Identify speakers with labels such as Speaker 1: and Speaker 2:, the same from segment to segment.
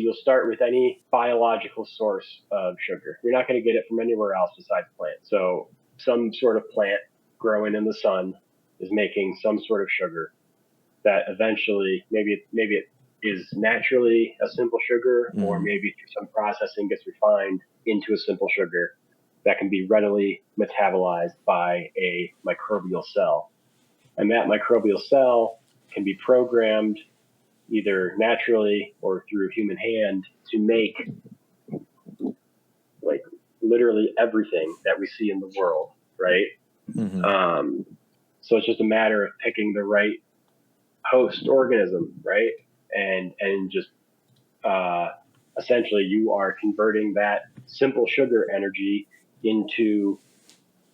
Speaker 1: you'll start with any biological source of sugar. You're not going to get it from anywhere else besides plants. So some sort of plant growing in the sun is making some sort of sugar that eventually maybe it is naturally a simple sugar, or maybe through some processing gets refined into a simple sugar that can be readily metabolized by a microbial cell. And that microbial cell can be programmed either naturally or through human hand to make like literally everything that we see in the world, right? So it's just a matter of picking the right host organism, right? And just essentially you are converting that simple sugar energy into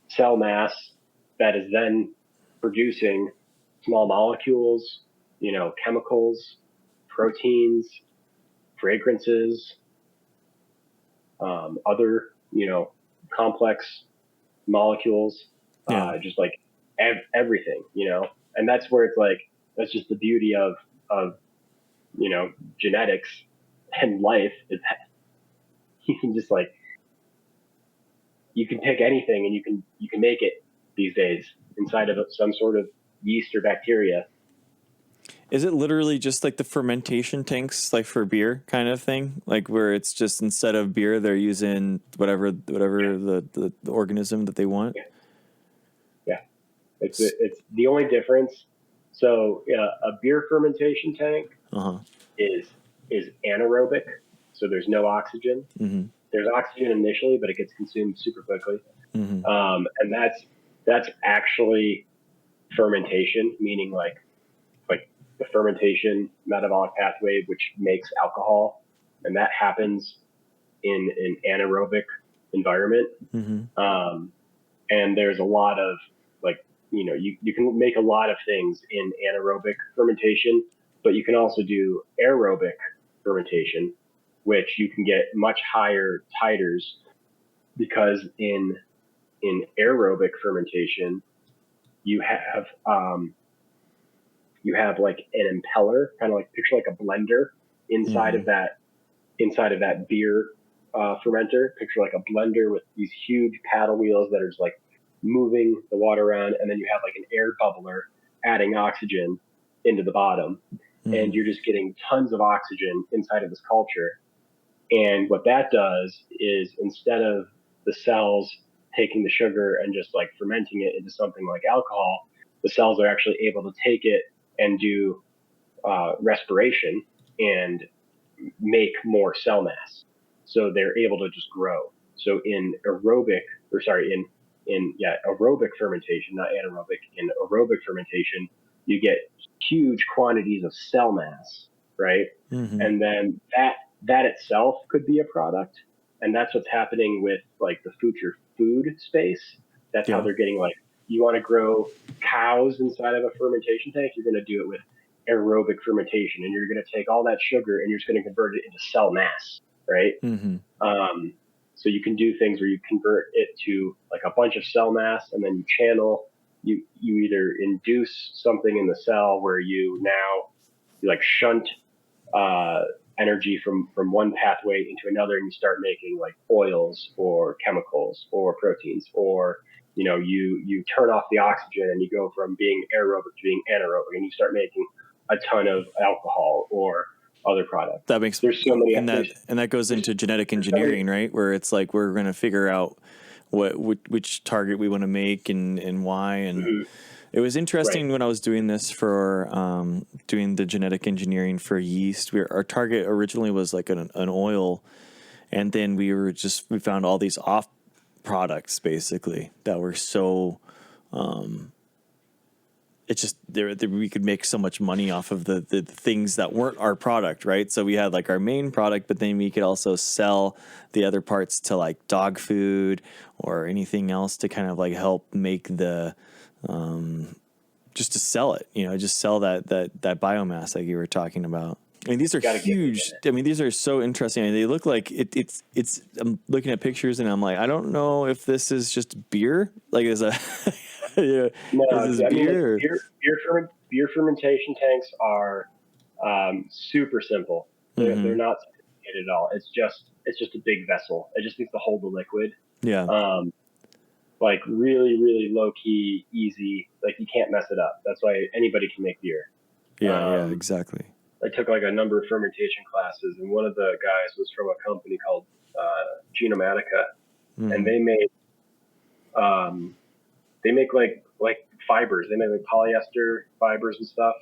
Speaker 1: cell mass that is then producing small molecules, chemicals, proteins, fragrances, other, complex molecules, just like everything, and that's where it's like, that's just the beauty of genetics and life, is that you can just like, you can pick anything and you can make it these days inside of some sort of yeast or bacteria.
Speaker 2: Is it literally just like the fermentation tanks, like for beer kind of thing? Like where it's just instead of beer, they're using whatever the organism that they want?
Speaker 1: Yeah. It's the only difference. So a beer fermentation tank is anaerobic. So there's no oxygen. There's oxygen initially, but it gets consumed super quickly. And that's actually fermentation, meaning like the fermentation metabolic pathway, which makes alcohol, and that happens in an anaerobic environment. And there's a lot of you can make a lot of things in anaerobic fermentation, but you can also do aerobic fermentation, which you can get much higher titers, because in aerobic fermentation you have like an impeller, kind of like, picture like a blender inside of that beer fermenter. Picture like a blender with these huge paddle wheels that are just like moving the water around, and then you have like an air bubbler adding oxygen into the bottom, and you're just getting tons of oxygen inside of this culture. And what that does is, instead of the cells taking the sugar and just like fermenting it into something like alcohol, the cells are actually able to take it and do respiration and make more cell mass. So they're able to just grow. So in aerobic fermentation, not anaerobic, in aerobic fermentation, you get huge quantities of cell mass, right? And then that itself could be a product. And that's what's happening with like the future food space. That's how they're getting, like, you want to grow cows inside of a fermentation tank, you're going to do it with aerobic fermentation, and you're going to take all that sugar and you're just going to convert it into cell mass, right? So you can do things where you convert it to like a bunch of cell mass, and then you either induce something in the cell where you like shunt energy from one pathway into another, and you start making like oils or chemicals or proteins, or you turn off the oxygen and you go from being aerobic to being anaerobic, and you start making a ton of alcohol or other products. There's so many,
Speaker 2: and that goes into genetic engineering, right? Where it's like we're going to figure out which target we want to make and why. And it was interesting when I was doing this for doing the genetic engineering for yeast. Our target originally was like an oil, and then we found all these off products basically that were so it's just we could make so much money off of the things that weren't our product, right? So we had like our main product, but then we could also sell the other parts to like dog food or anything else to kind of like help make the just to sell it, just sell that biomass like you were talking about. I mean, these are huge. I mean, these are so interesting. I mean, they look like it's. I'm looking at pictures and I'm like, I don't know if this is just beer. Like, is a
Speaker 1: no,
Speaker 2: is this beer?
Speaker 1: Beer fermentation tanks are super simple. They're not complicated at all. It's just a big vessel. It just needs to hold the liquid.
Speaker 2: Yeah.
Speaker 1: Like really, really low key, easy. Like you can't mess it up. That's why anybody can make beer.
Speaker 2: Yeah, exactly.
Speaker 1: I took like a number of fermentation classes, and one of the guys was from a company called Genomatica, and they make like fibers. They make like polyester fibers and stuff.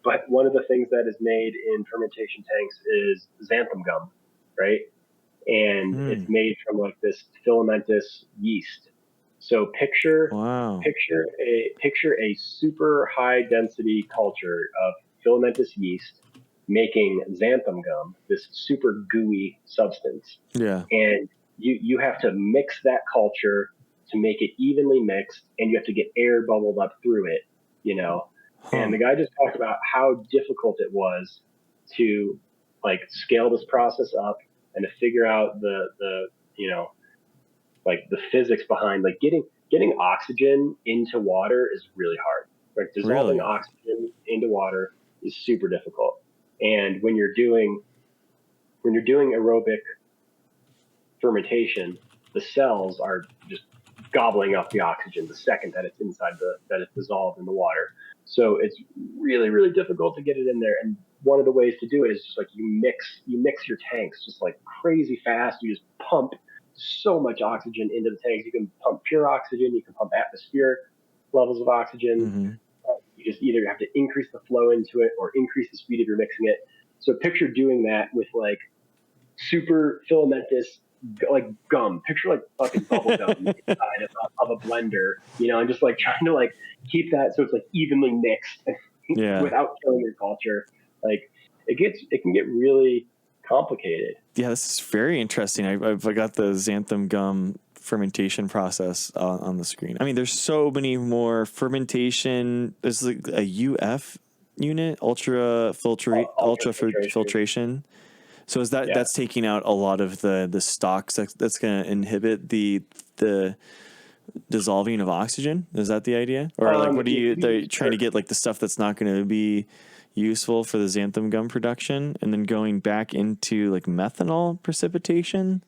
Speaker 1: But one of the things that is made in fermentation tanks is xanthan gum, right? And it's made from like this filamentous yeast. So picture a super high density culture of filamentous yeast making xanthan gum, this super gooey substance.
Speaker 2: Yeah.
Speaker 1: And you have to mix that culture to make it evenly mixed, and you have to get air bubbled up through it, you know. And the guy just talked about how difficult it was to like scale this process up and to figure out the you know, like the physics behind like getting oxygen into water is really hard. Like dissolving oxygen into water is super difficult. And when you're doing aerobic fermentation, the cells are just gobbling up the oxygen the second that it's that it's dissolved in the water. So it's really, really difficult to get it in there. And one of the ways to do it is just like you mix your tanks just like crazy fast. You just pump so much oxygen into the tanks. You can pump pure oxygen, you can pump atmospheric levels of oxygen. You just either have to increase the flow into it or increase the speed of your mixing it. So picture doing that with like super filamentous like gum. Picture like fucking bubble gum inside of a blender, you know, and just like trying to like keep that so it's like evenly mixed without killing your culture. Like it can get really complicated.
Speaker 2: Yeah, this is very interesting. I've got the xanthan gum fermentation process on the screen. I mean, there's so many more fermentation. There's like a UF unit, ultra filtration. So is that's taking out a lot of the stocks that's going to inhibit the dissolving of oxygen? Is that the idea? Or like what they're trying to get like the stuff that's not going to be useful for the xanthan gum production and then going back into like methanol precipitation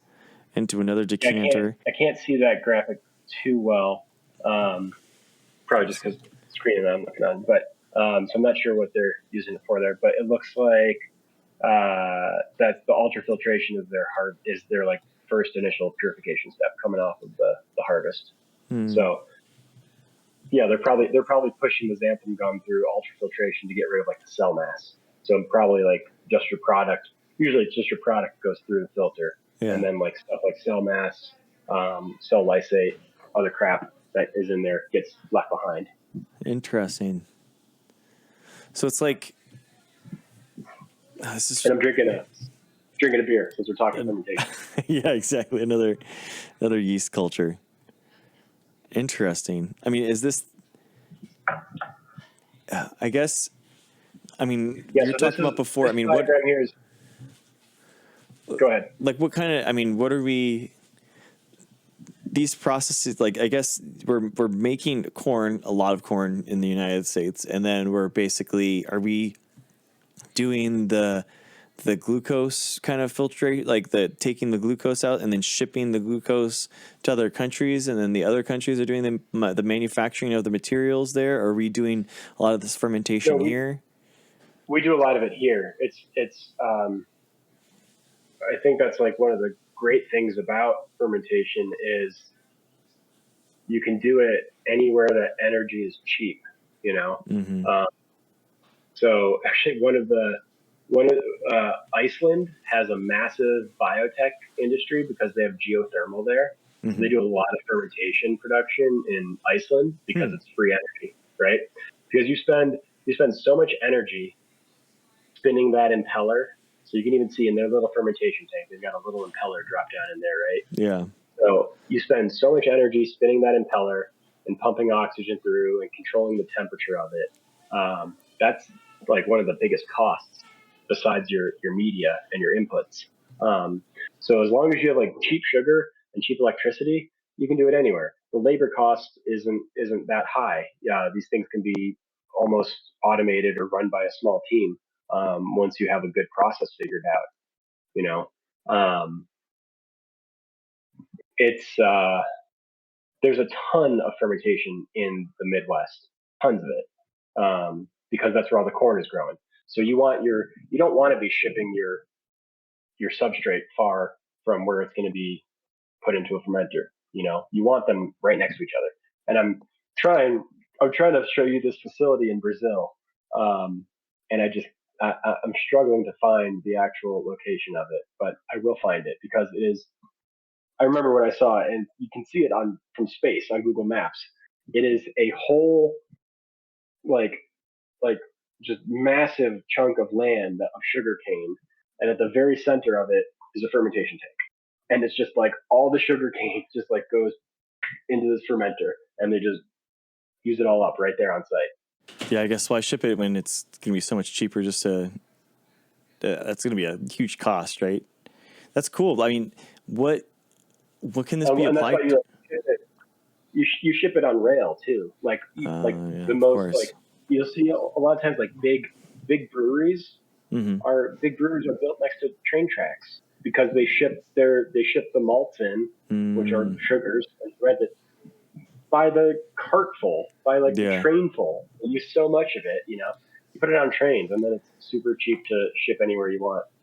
Speaker 2: into another decanter?
Speaker 1: I can't see that graphic too well. Probably just because the screen that I'm looking on, but so I'm not sure what they're using it for there, but it looks like that the ultrafiltration is their like first initial purification step coming off of the harvest. So yeah, they're probably pushing the xanthan gum through ultrafiltration to get rid of like the cell mass. So probably like just your product. Usually it's just your product goes through the filter, and then like stuff like cell mass, cell lysate, other crap that is in there gets left behind.
Speaker 2: Interesting. So it's like.
Speaker 1: And I'm drinking a beer since we're talking fermentation.
Speaker 2: Yeah, exactly. Another yeast culture. Interesting. I mean, is this? I guess. I mean, you were talking about before. I mean, what?
Speaker 1: Here is, go ahead.
Speaker 2: Like, what kind of? I mean, what are we? These processes, like, I guess we're making a lot of corn in the United States, and then we're basically, are we doing the glucose kind of filtrate, like taking the glucose out and then shipping the glucose to other countries, and then the other countries are doing the manufacturing of the materials there? Or are we doing a lot of this fermentation here?
Speaker 1: We do a lot of it here. It's I think that's like one of the great things about fermentation is you can do it anywhere that energy is cheap, you know? So actually Iceland has a massive biotech industry because they have geothermal there. So they do a lot of fermentation production in Iceland because it's free energy, right? Because you spend so much energy spinning that impeller. So you can even see in their little fermentation tank, they've got a little impeller drop down in there, right?
Speaker 2: Yeah.
Speaker 1: So you spend so much energy spinning that impeller and pumping oxygen through and controlling the temperature of it. That's like one of the biggest costs besides your media and your inputs. So as long as you have like cheap sugar and cheap electricity, you can do it anywhere. The labor cost isn't that high. These things can be almost automated or run by a small team once you have a good process figured out. you know. Um, it's there's a ton of fermentation in the Midwest, tons of it, because that's where all the corn is growing. So you don't want to be shipping your substrate far from where it's going to be put into a fermenter. You want them right next to each other. And trying I'm trying to show you this facility in Brazil, and I'm struggling to find the actual location of it, but I will find it because it is. I remember when I saw it, and you can see it on from space on Google Maps. It is a whole like like just massive chunk of land of sugar cane, and at the very center of it is a fermentation tank, and it's just like all the sugar cane just like goes into this fermenter, and they just use it all up right there on site.
Speaker 2: Yeah, I guess why ship it when it's going to be so much cheaper just to that's going to be a huge cost, right? That's cool. I mean, what can this be
Speaker 1: And that's why
Speaker 2: applied to?
Speaker 1: you ship it on rail too. Like
Speaker 2: Yeah,
Speaker 1: the
Speaker 2: of
Speaker 1: most
Speaker 2: course.
Speaker 1: you'll see a lot of times like big breweries
Speaker 2: Mm-hmm.
Speaker 1: big breweries are built next to train tracks because they ship the malts in, which are
Speaker 2: Mm,
Speaker 1: sugars and bread that by the cartful, by like the
Speaker 2: yeah.
Speaker 1: trainful. They use so much of it, you put it on trains and then it's super cheap to ship anywhere you want.